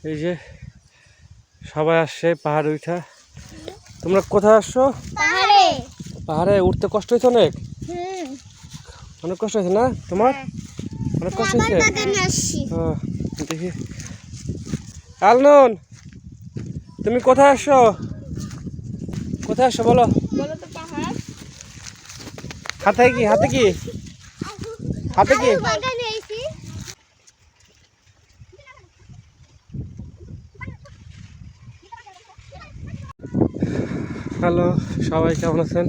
এই যে সবাই আসছে পাহাড় উঠা। তোমরা কোথায় আসছো? পাহাড়ে। পাহাড়ে উঠতে কষ্ট হয়েছে অনেক? অনেক কষ্ট হয়েছে না তোমার? অনেক কষ্ট হয়েছে। দেখি আলনুন, তুমি কোথায় আসছো? কোথায় আসছো বলো? বলো তো পাহাড়। হাতে কি হাতে কি হাতে কি? হ্যালো, সবাই কেমন আছেন?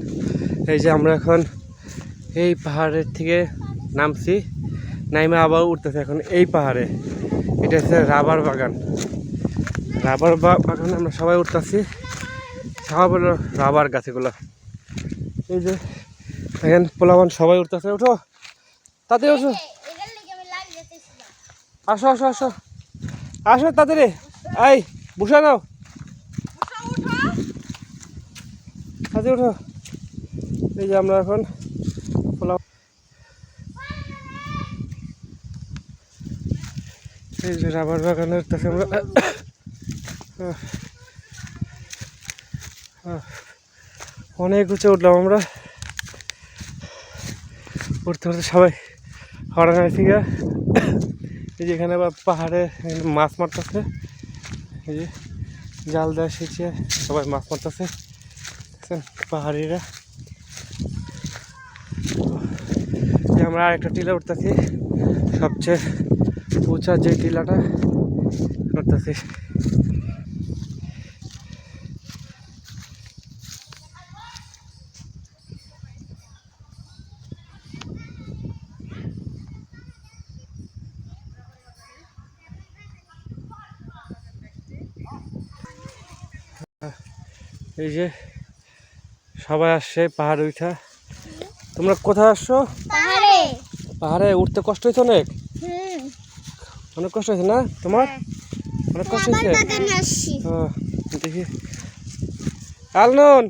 এই যে আমরা এখন এই পাহাড়ের থেকে নামছি, নাইমে আবার উঠতেছে এখন এই পাহাড়ে। এটা হচ্ছে রাবার বাগান। রাবার বাগানে আমরা সবাই উঠতেছি। সবাই বললো রাবার গাছ এগুলো। এই যে এখন পোলাবান সবাই উঠতেছে। উঠো তাড়াতাড়ি, ওঠো, আসো আসো আসো আসো তাড়াতাড়ি। এই বসে নাও, তাড়াতাড়ি উঠো। এই যে আমরা এখন এই যে রাবার বাগানে উঠতেছি আমরা। অনেক উঁচে উঠলাম আমরা। উঠতে উঠতে সবাই হরান হয়েছি গা। এই যে এখানে আবার পাহাড়ে মাছ মারতেছে। এই যে জাল দেওয়া শিখছে, সবাই মাছ মারতেছে পাহাড়িরা। যে আমরা আরেকটা টিলা উঠতেছি, সবচেয়ে উঁচা যে টিলাটা উঠতেছি। এই যে সবাই আসছে পাহাড় উঠা। তোমরা কোথায় আসছো? পাহাড়ে। পাহাড়ে উঠতে কষ্ট হয়েছে অনেক? অনেক কষ্ট হয়েছে না তোমার? অনেক কষ্ট হয়েছে। দেখি আলনুন,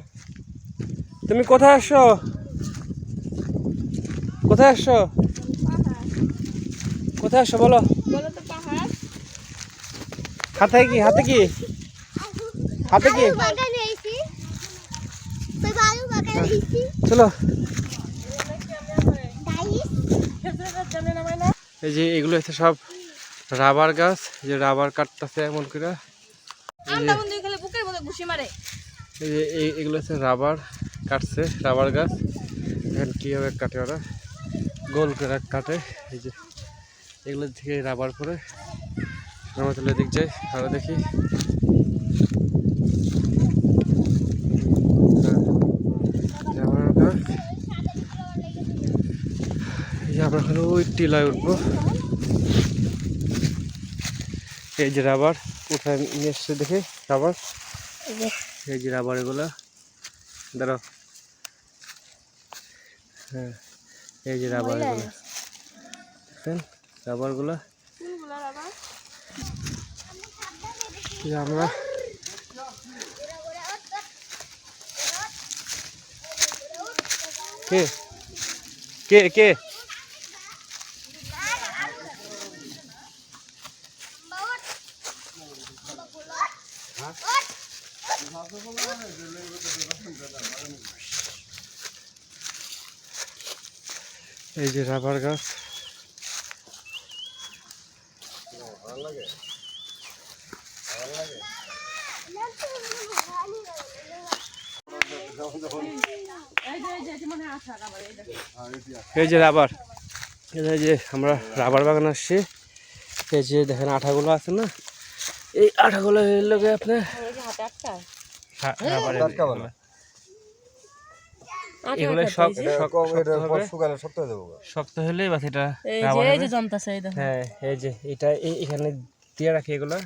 তুমি কোথায় আসছো? কোথায় আসছো? কোথায় আসছো বলো? বলো তো পাহাড়। হাতে কি হাতে কি হাতে কি? চলো। এই যে এগুলো হচ্ছে সব রাবার গাছ, যে রাবার কাটতেছে এমন করে। এই যে এগুলো হচ্ছে রাবার কাটছে, রাবার গাছ। এখন কীভাবে কাটে ওরা, গোল করে কাটে। এই যে এগুলো থেকে রাবার করে আমরা তুলে দিক যাই। আরো দেখি রাবার গাছ। এই যে আমরা এখন ওই টিলায় উঠবো। এই যে রাবার কোথায় নিয়ে এসছে দেখে রাবার। এই যে রাবার এগুলা দাঁড়াও। হ্যাঁ, এই যে রাবার এগুলো দেখছেন, রাবার গুলা আমরা কে কে কে এই যে রাবার গাছ। এই যে রাবার, এই যে আমরা রাবার বাগান আসছি। এই যে দেখেন আঠাগুলো আছে না, এই আঠাগুলো লোকে আপনার এগুলো শক্ত হলে বাস এটা। হ্যাঁ, এই যে এটা এখানে দিয়ে রাখি এগুলো,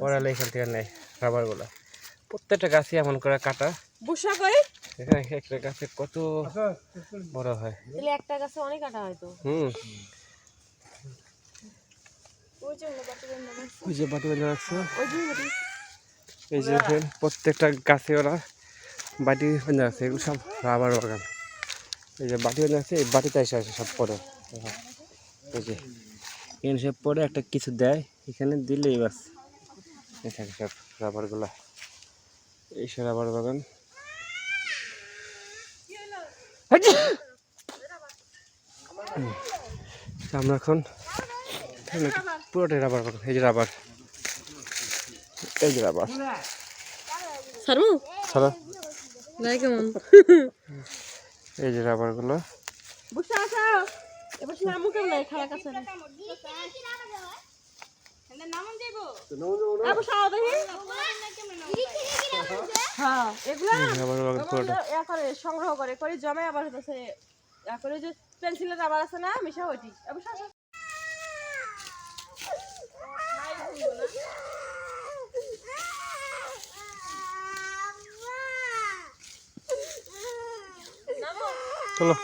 পড়ালে এখান থেকে নেয় রাবার গুলা। প্রত্যেকটা গাছই এমন করে কাটা। এখানে একটা গাছে কত বড় হয়, একটা গাছে অনেক কাটা হয় তো। ওই যে বাটি বেঁধে রাখছে। এই যে প্রত্যেকটা গাছে ওরা বাটি বেঁধে রাখছে, এগুলো সব রাবার বাগান। এই যে বাটি বেঁধে রাখছে, এই বাটিতে এসে আসে সব পরে। এই যে এখানে সব পরে একটা কিছু দেয়, এখানে দিলেই বাস এই থাকে সব রাবারগুলা, এই সব রাবার বাগান। আমরা এখন পুরোটাই রাবার বাগান। এই যে রাবার, এই যে রাবার। সারু চলো, যাই কেমন এই যে রাবার গুলো। বসে আসো এবার সে আমু কেমন লাগে খালা কাছে হ্যাঁ এগুলা রাবার বাগান পুরোটা। করে সংগ্রহ করে করে জমে আবার হচ্ছে করে যে পেন্সিলের রাবার আছে না মিশা ওইটি অবশ্য চলো,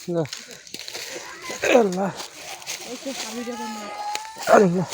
না আল্লাহ আল্লাহ